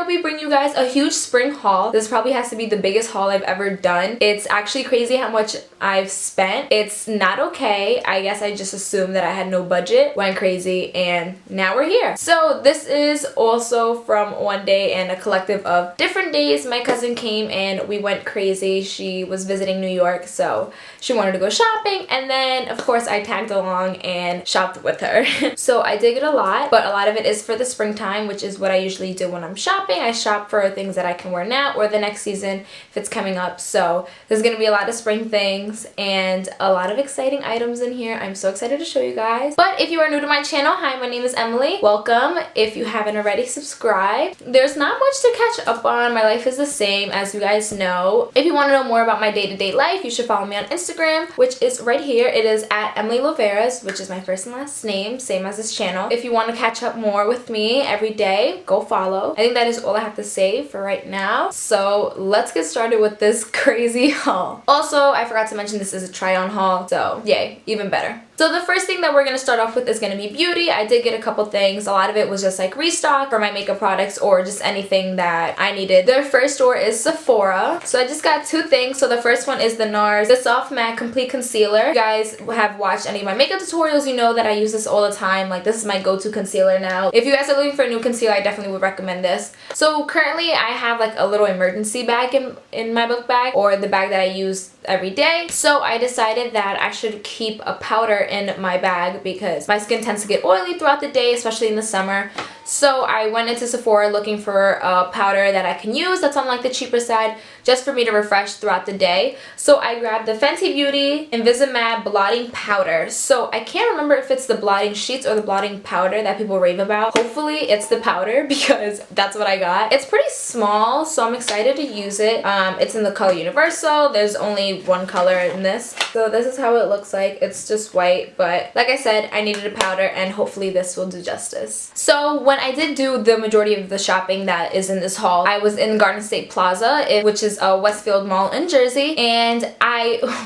I'll be bringing you guys a huge spring haul. This probably has to be the biggest haul I've ever done. It's actually crazy how much I've spent. It's not okay. I guess I just assumed that I had no budget, went crazy, and now we're here. So this is also from one day and a collective of different days. My cousin came and we went crazy. She was visiting New York, so she wanted to go shopping, and then of course I tagged along and shopped with her. So I did get a lot, but a lot of it is for the springtime, which is what I usually do when I'm shopping. I shop for things that I can wear now or the next season if it's coming up. So there's gonna be a lot of spring things and a lot of exciting items in here. I'm so excited to show you guys. But if you are new to my channel, hi, my name is Emily. Welcome. If you haven't already, subscribe. There's not much to catch up on. My life is the same, as you guys know. If you want to know more about my day-to-day life, you should follow me on Instagram, which is right here. It is at Emily Loveras, which is my first and last name, same as this channel. If you want to catch up more with me every day, go follow. I think that is all I have to say for right now. So let's get started with this crazy haul. Also, I forgot to mention this is a try-on haul, so yay, even better. So the first thing that we're going to start off with is going to be beauty. I did get a couple things. A lot of it was just like restock for my makeup products or just anything that I needed. The first store is Sephora. So I just got two things. So the first one is the NARS, the Soft Matte Complete Concealer. If you guys have watched any of my makeup tutorials, you know that I use this all the time. Like, this is my go-to concealer now. If you guys are looking for a new concealer, I definitely would recommend this. So currently I have like a little emergency bag in my book bag, or the bag that I use every day. So I decided that I should keep a powder in my bag because my skin tends to get oily throughout the day, especially in the summer. So I went into Sephora looking for a powder that I can use that's on like the cheaper side, just for me to refresh throughout the day. So I grabbed the Fenty Beauty Invisimatte Blotting Powder. So I can't remember if it's the blotting sheets or the blotting powder that people rave about. Hopefully it's the powder because that's what I got. It's pretty small, so I'm excited to use it. It's in the color Universal. There's only one color in this. So this is how it looks like. It's just white, but like I said, I needed a powder and hopefully this will do justice. So when I did do the majority of the shopping that is in this haul, I was in Garden State Plaza, which is a Westfield Mall in Jersey, and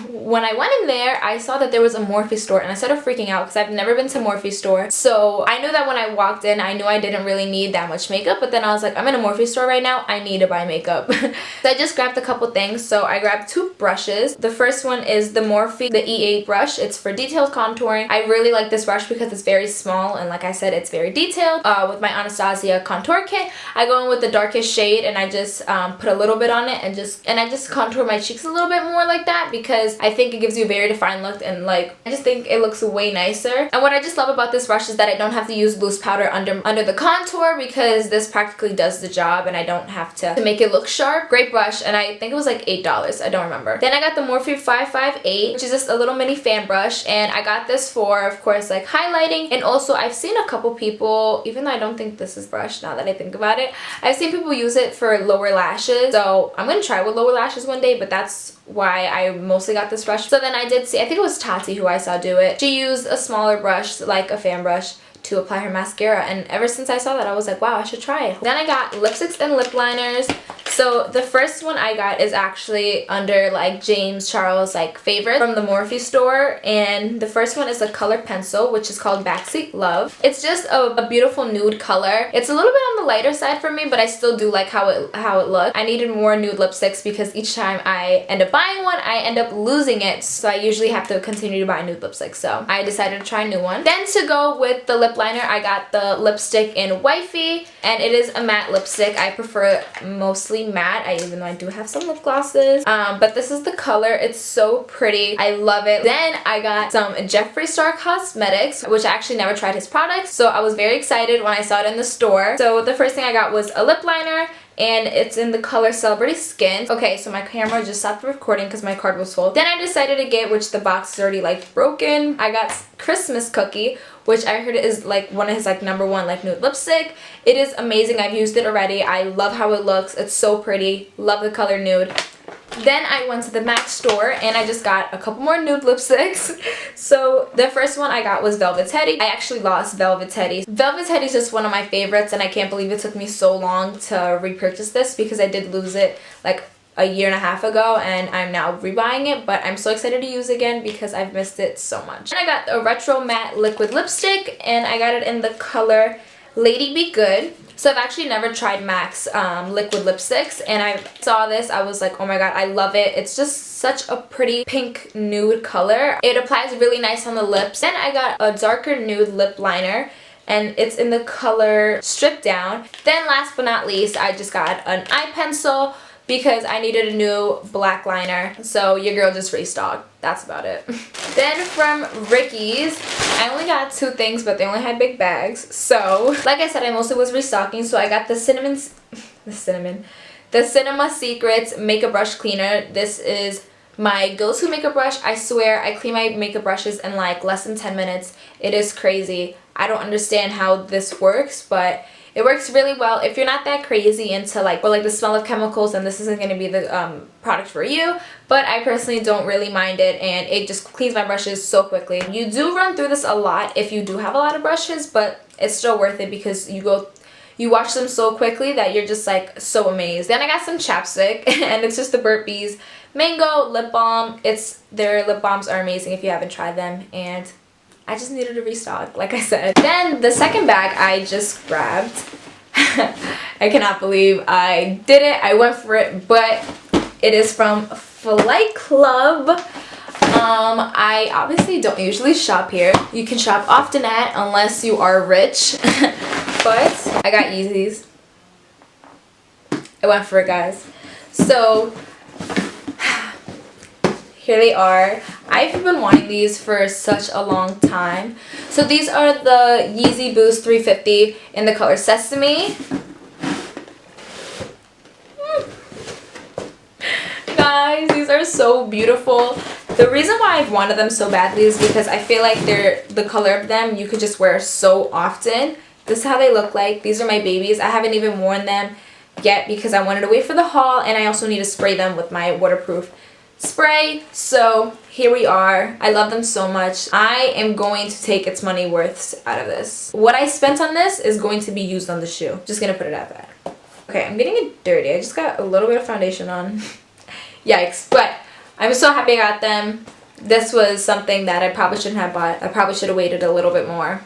when I went in there, I saw that there was a Morphe store, and I started freaking out because I've never been to Morphe store. So I knew that when I walked in, I knew I didn't really need that much makeup, but then I was like, I'm in a Morphe store right now, I need to buy makeup. So I just grabbed a couple things. So I grabbed two brushes. The first one is the Morphe, the E8 brush. It's for detailed contouring. I really like this brush because it's very small, and like I said, it's very detailed. With my Anastasia contour kit, I go in with the darkest shade, and I just put a little bit on it, and I just contour my cheeks a little bit more like that because I think it gives you a very defined look, and like I just think it looks way nicer. And what I just love about this brush is that I don't have to use loose powder under the contour because this practically does the job, and I don't have to make it look sharp. Great brush, and I think it was like $8. I don't remember. Then I got the Morphe 558, which is just a little mini fan brush, and I got this for, of course, like highlighting. And also I've seen a couple people, even though I don't think this is brush now that I think about it, I've seen people use it for lower lashes. So I'm gonna try with lower lashes one day, but that's why I mostly got this brush. So then I did see, I think it was Tati who I saw do it. She used a smaller brush, like a fan brush, to apply her mascara, and ever since I saw that, I was like, wow, I should try it. Then I got lipsticks and lip liners. So the first one I got is actually under like James Charles like favorite from the Morphe store, and the first one is a color pencil, which is called Backseat Love. It's just a beautiful nude color. It's a little bit on the lighter side for me, but I still do like how it looks. I needed more nude lipsticks because each time I end up buying one, I end up losing it, so I usually have to continue to buy nude lipsticks. So I decided to try a new one. Then to go with the lip liner, I got the lipstick in Wifey, and it is a matte lipstick. I prefer mostly matte, even though I do have some lip glosses, but this is the color. It's so pretty. I love it. Then I got some Jeffree Star Cosmetics, which I actually never tried his products, so I was very excited when I saw it in the store. So the first thing I got was a lip liner, and it's in the color Celebrity Skin. Okay, so my camera just stopped recording because my card was full. Then I decided to get, which the box is already like broken, I got Christmas Cookie, which I heard is like one of his like #1 like nude lipstick. It is amazing. I've used it already. I love how it looks. It's so pretty. Love the color nude. Then I went to the MAC store and I just got a couple more nude lipsticks. So the first one I got was Velvet Teddy. I actually lost Velvet Teddy. Velvet Teddy is just one of my favorites, and I can't believe it took me so long to repurchase this because I did lose it like a year and a half ago, and I'm now rebuying it, but I'm so excited to use it again because I've missed it so much. And I got a retro matte liquid lipstick, and I got it in the color Lady Be Good. So I've actually never tried MAC's liquid lipsticks, and I saw this, I was like, oh my god, I love it. It's just such a pretty pink nude color. It applies really nice on the lips. Then I got a darker nude lip liner, and it's in the color Strip Down. Then last but not least, I just got an eye pencil because I needed a new black liner. So your girl just restocked. That's about it. Then from Ricky's, I only got 2 things, but they only had big bags. So like I said, I mostly was restocking. So I got the Cinema Secrets Makeup Brush Cleaner. This is my go-to makeup brush. I swear I clean my makeup brushes in like less than 10 minutes. It is crazy. I don't understand how this works, but it works really well. If you're not that crazy into like the smell of chemicals, then this isn't going to be the product for you. But I personally don't really mind it, and it just cleans my brushes so quickly. You do run through this a lot if you do have a lot of brushes, but it's still worth it because you wash them so quickly that you're just like so amazed. Then I got some chapstick, and it's just the Burt's Bees Mango Lip Balm. Their lip balms are amazing if you haven't tried them, and I just needed to restock, like I said. Then the second bag I just grabbed. I cannot believe I did it. I went for it, but it is from Flight Club. I obviously don't usually shop here. You can shop often at unless you are rich. But I got Yeezys. I went for it, guys. So here they are. I've been wanting these for such a long time. So these are the Yeezy Boost 350 in the color Sesame. Guys, these are so beautiful. The reason why I've wanted them so badly is because I feel like the color of them you could just wear so often. This is how they look like. These are my babies. I haven't even worn them yet because I wanted to wait for the haul, and I also need to spray them with my waterproof spray. So here we are. I love them so much. I am going to take its money worth out of this. What I spent on this is going to be used on the shoe. Just gonna put it at that. Okay, I'm getting it dirty. I just got a little bit of foundation on. Yikes. But I'm so happy I got them. This was something that I probably shouldn't have bought. I probably should have waited a little bit more,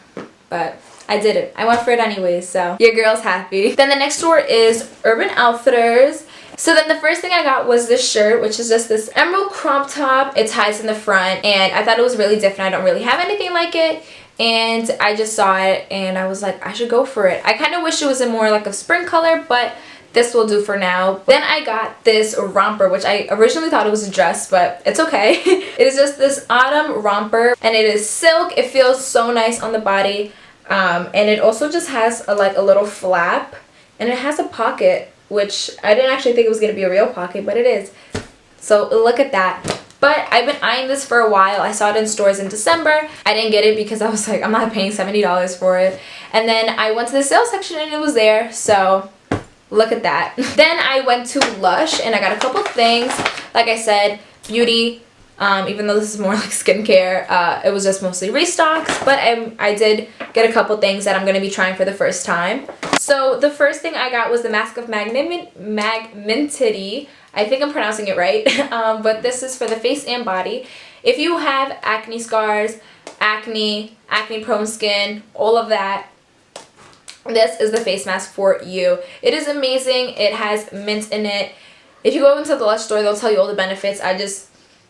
but I did it. I went for it anyways, so your girl's happy. Then the next store is Urban Outfitters. So then the first thing I got was this shirt, which is just this emerald crop top. It ties in the front, and I thought it was really different. I don't really have anything like it, and I just saw it and I was like, I should go for it. I kind of wish it was in more like a spring color, but this will do for now. Then I got this romper, which I originally thought it was a dress, but it's okay. It is just this autumn romper, and it is silk. It feels so nice on the body, and it also just has a little flap, and it has a pocket, which I didn't actually think it was going to be a real pocket, but it is. So look at that. But I've been eyeing this for a while. I saw it in stores in December. I didn't get it because I was like, I'm not paying $70 for it. And then I went to the sales section and it was there. So look at that. Then I went to Lush and I got a couple things. Like I said, beauty. Even though this is more like skincare, it was just mostly restocks, but I did get a couple things that I'm going to be trying for the first time. So the first thing I got was the Mask of Magmentity. I think I'm pronouncing it right, but this is for the face and body. If you have acne scars, acne prone skin, all of that, this is the face mask for you. It is amazing. It has mint in it. If you go into the Lush store, they'll tell you all the benefits.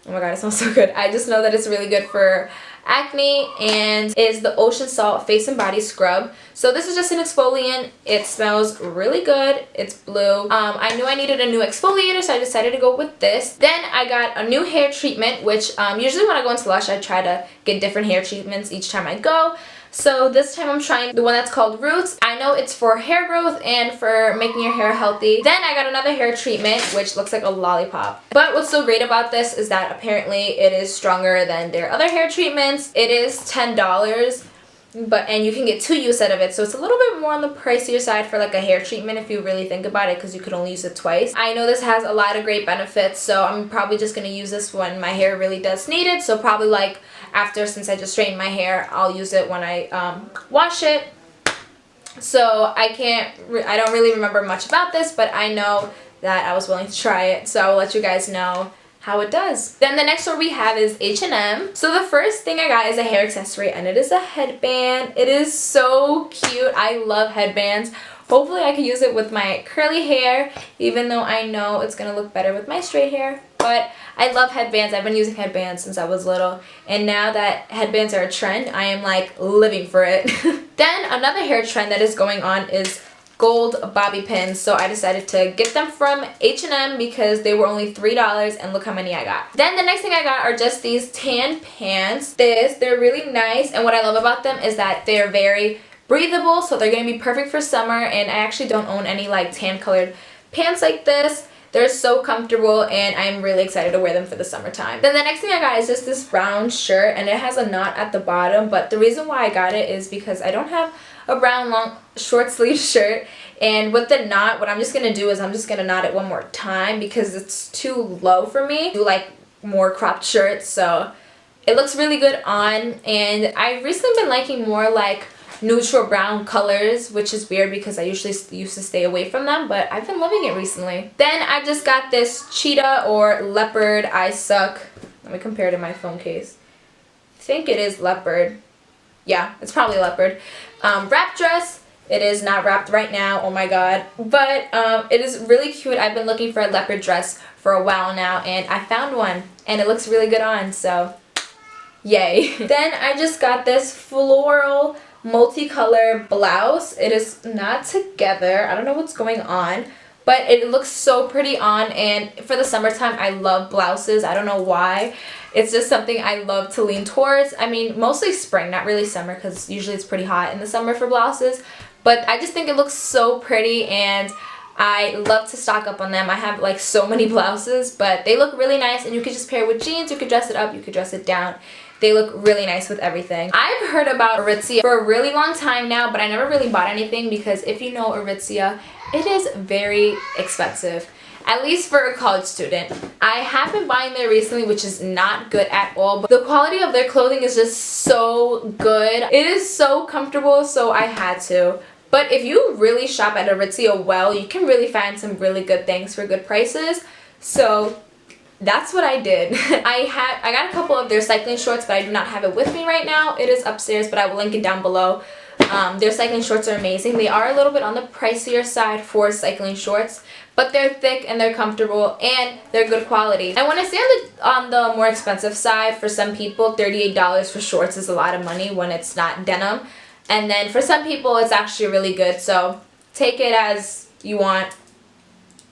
Oh my god, it smells so good. I just know that it's really good for acne, and is the Ocean Salt Face and Body Scrub. So this is just an exfoliant. It smells really good. It's blue. I knew I needed a new exfoliator, so I decided to go with this. Then I got a new hair treatment, which usually when I go into Lush, I try to get different hair treatments each time I go. So this time I'm trying the one that's called Roots. I know it's for hair growth and for making your hair healthy. Then I got another hair treatment, which looks like a lollipop. But what's so great about this is that apparently it is stronger than their other hair treatments. It is $10, and you can get 2 use out of it. So it's a little bit more on the pricier side for like a hair treatment if you really think about it, because you could only use it twice. I know this has a lot of great benefits, so I'm probably just going to use this when my hair really does need it. So probably like after, since I just straightened my hair, I'll use it when I wash it. So I don't really remember much about this, but I know that I was willing to try it, so I will let you guys know how it does. Then the next store we have is H&M. So the first thing I got is a hair accessory, and it is a headband. It is so cute. I love headbands. Hopefully I can use it with my curly hair, even though I know it's gonna look better with my straight hair. But I love headbands. I've been using headbands since I was little, and now that headbands are a trend, I am like living for it. Then another hair trend that is going on is gold bobby pins, so I decided to get them from H&M because they were only $3, and look how many I got. Then the next thing I got are just these tan pants. They're really nice, and what I love about them is that they're very breathable, so they're going to be perfect for summer, and I actually don't own any like tan colored pants like this. They're so comfortable, and I'm really excited to wear them for the summertime. Then the next thing I got is just this brown shirt, and it has a knot at the bottom, but the reason why I got it is because I don't have a brown long short sleeve shirt, and with the knot, what I'm just going to do is I'm just going to knot it one more time because it's too low for me. I do like more cropped shirts, so it looks really good on, and I've recently been liking more like neutral brown colors, which is weird because I usually used to stay away from them, but I've been loving it recently. Then I just got this cheetah or leopard I suck. Let me compare it to my phone case. I think it is leopard. Yeah, it's probably leopard. Wrap dress. It is not wrapped right now, oh my god, but it is really cute. I've been looking for a leopard dress for a while now, and I found one, and it looks really good on, so yay. Then I just got this floral multicolor blouse. It is not together. I don't know what's going on, but it looks so pretty on, and for the summertime I love blouses. I don't know why. It's just something I love to lean towards. I mean, mostly spring, not really summer, because usually it's pretty hot in the summer for blouses, but I just think it looks so pretty, and I love to stock up on them. I have like so many blouses, but they look really nice, and you could just pair it with jeans. You could dress it up, you could dress it down. They look really nice with everything. I've heard about Aritzia for a really long time now, but I never really bought anything because if you know Aritzia, it is very expensive, at least for a college student. I have been buying there recently, which is not good at all, but the quality of their clothing is just so good. It is so comfortable, so I had to. But if you really shop at Aritzia well, you can really find some really good things for good prices. So that's what I did. I got a couple of their cycling shorts, but I do not have it with me right now. It is upstairs, but I will link it down below. Their cycling shorts are amazing. They are a little bit on the pricier side for cycling shorts, but they're thick and they're comfortable and they're good quality. And when I say on the more expensive side, for some people, $38 for shorts is a lot of money when it's not denim. And then for some people, it's actually really good. So take it as you want.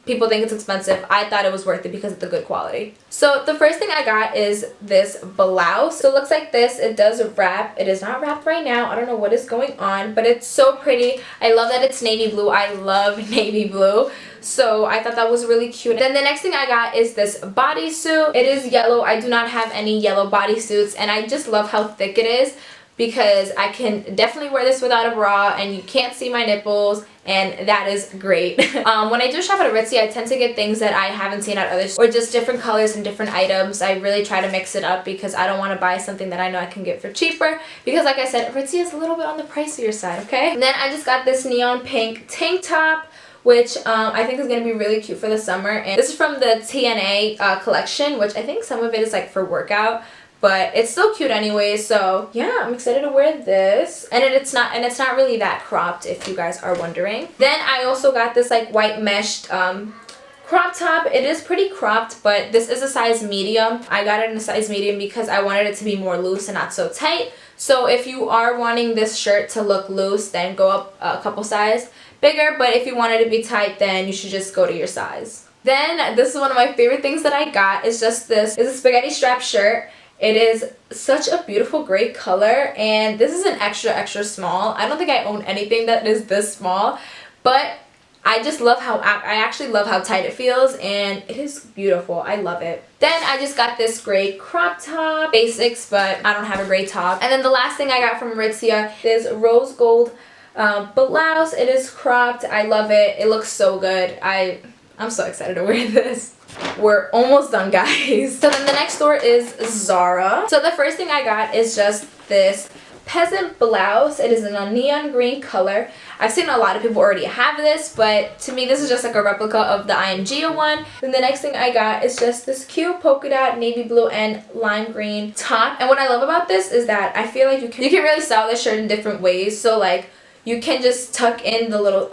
People think it's expensive. I thought it was worth it because of the good quality. So the first thing I got is this blouse. So it looks like this. It does wrap. It is not wrapped right now. I don't know what is going on, but it's so pretty. I love that it's navy blue. I love navy blue. So I thought that was really cute. Then the next thing I got is this bodysuit. It is yellow. I do not have any yellow bodysuits, and I just love how thick it is, because I can definitely wear this without a bra and you can't see my nipples, and that is great. When I do shop at Aritzia, I tend to get things that I haven't seen at others, or just different colors and different items. I really try to mix it up because I don't want to buy something that I know I can get for cheaper, because like I said, Aritzia is a little bit on the pricier side, okay? And then I just got this neon pink tank top, which I think is going to be really cute for the summer. And this is from the TNA collection, which I think some of it is like for workout, but it's still cute anyway. So yeah, I'm excited to wear this, and it's not really that cropped, if you guys are wondering. Then I also got this like white meshed crop top. It is pretty cropped, but this is a size medium. I got it in a size medium because I wanted it to be more loose and not so tight. So if you are wanting this shirt to look loose, then go up a couple size bigger, but if you want it to be tight, then you should just go to your size. Then this is one of my favorite things that I got. Is just this. It's a spaghetti strap shirt. It is such a beautiful gray color, and this is an extra small. I don't think I own anything that is this small, but I just love how, I actually love how tight it feels, and it is beautiful. I love it. Then I just got this gray crop top, basics, but I don't have a gray top. And then the last thing I got from Aritzia is rose gold blouse. It is cropped. I love it. It looks so good. I'm so excited to wear this. We're almost done, guys. So then the next store is Zara. So the first thing I got is just this peasant blouse. It is in a neon green color. I've seen a lot of people already have this, but to me this is just like a replica of the IMGA one. Then the next thing I got is just this cute polka dot navy blue and lime green top. And what I love about this is that I feel like you can really style this shirt in different ways. So like, You can just tuck in the little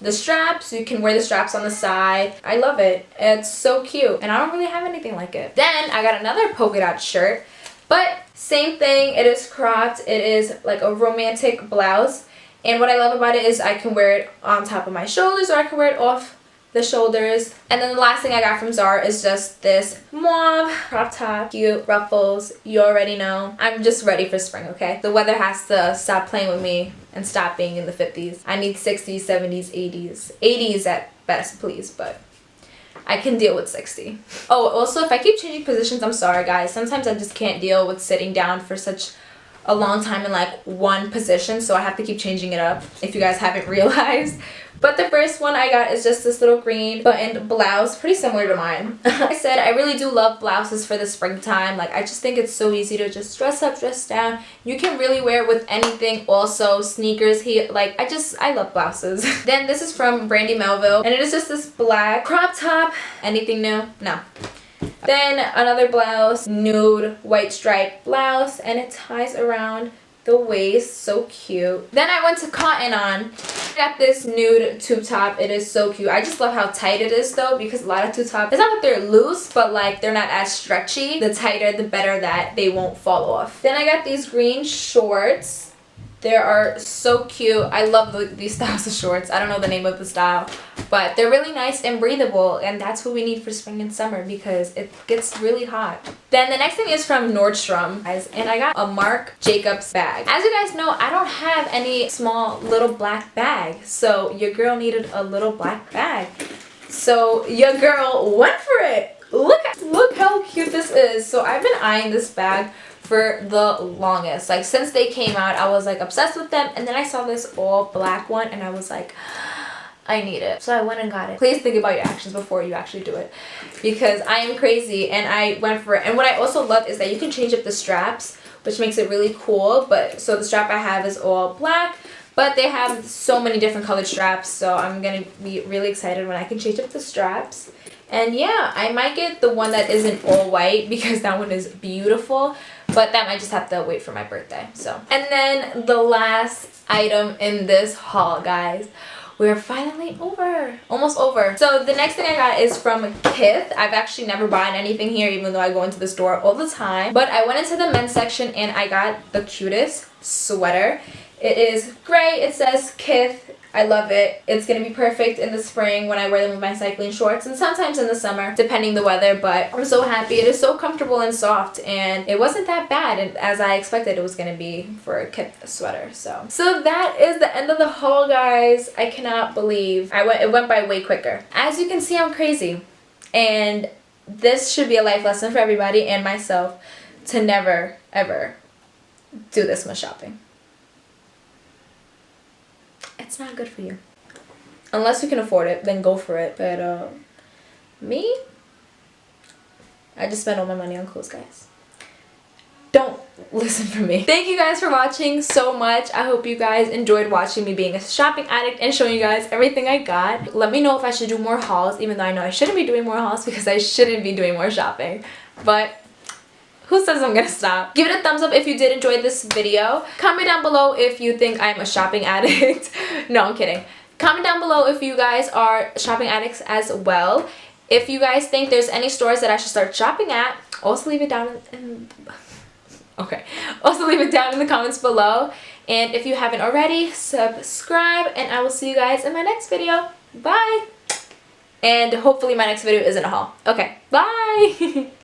the straps. You can wear the straps on the side. I love it. It's so cute, and I don't really have anything like it. Then I got another polka dot shirt, but same thing. It is cropped. It is like a romantic blouse, and what I love about it is I can wear it on top of my shoulders, or I can wear it off the shoulders. And then the last thing I got from Zara is just this mauve crop top, cute ruffles. You already know. I'm just ready for spring, okay? The weather has to stop playing with me and stop being in the 50s. I need 60s, 70s, 80s. 80s at best, please, but I can deal with 60. Oh, also, if I keep changing positions, I'm sorry, guys. Sometimes I just can't deal with sitting down for such a long time in like one position, so I have to keep changing it up, if you guys haven't realized. But the first one I got is just this little green buttoned blouse, pretty similar to mine. Like I said, I really do love blouses for the springtime. Like, I just think it's so easy to just dress up, dress down. You can really wear it with anything. Also, sneakers, I love blouses. Then this is from Brandy Melville, and it is just this black crop top. Anything new? No. Then another blouse, nude white striped blouse, and it ties around the waist. So cute. Then I went to Cotton On. I got this nude tube top. It is so cute. I just love how tight it is though, because a lot of tube tops, it's not that they're loose, but like they're not as stretchy. The tighter the better, that they won't fall off. Then I got these green shorts. They are so cute. I love these styles of shorts. I don't know the name of the style, but they're really nice and breathable, and that's what we need for spring and summer because it gets really hot. Then the next thing is from Nordstrom, guys, and I got a Marc Jacobs bag. As you guys know, I don't have any small little black bag, so your girl needed a little black bag. So your girl went for it. Look how cute this is. So I've been eyeing this bag for the longest. Like, since they came out, I was like obsessed with them, and then I saw this all black one and I was like, I need it. So I went and got it. Please think about your actions before you actually do it, because I am crazy and I went for it. And what I also love is that you can change up the straps, which makes it really cool. But so the strap I have is all black, but they have so many different colored straps, so I'm gonna be really excited when I can change up the straps. And yeah, I might get the one that isn't all white because that one is beautiful, but that might just have to wait for my birthday. So, and then the last item in this haul, guys, we're finally over, almost over. So the next thing I got is from Kith. I've actually never bought anything here, even though I go into the store all the time, but I went into the men's section and I got the cutest sweater. It is gray. It says Kith. I love it. It's going to be perfect in the spring when I wear them with my cycling shorts, and sometimes in the summer, depending the weather, but I'm so happy. It is so comfortable and soft, and it wasn't that bad as I expected it was going to be for a Kith sweater. So that is the end of the haul, guys. I cannot believe it went by way quicker. As you can see, I'm crazy, and this should be a life lesson for everybody and myself to never, ever do this much shopping. It's not good for you. Unless you can afford it, then go for it. But me, I just spend all my money on clothes, guys. Don't listen for me. Thank you guys for watching so much. I hope you guys enjoyed watching me being a shopping addict and showing you guys everything I got. Let me know if I should do more hauls, even though I know I shouldn't be doing more hauls because I shouldn't be doing more shopping. But who says I'm gonna stop? Give it a thumbs up if you did enjoy this video. Comment down below if you think I'm a shopping addict. No, I'm kidding. Comment down below if you guys are shopping addicts as well. If you guys think there's any stores that I should start shopping at, also leave it down in also leave it down in the comments below. And if you haven't already, subscribe, and I will see you guys in my next video. Bye! And hopefully my next video isn't a haul. Okay, bye!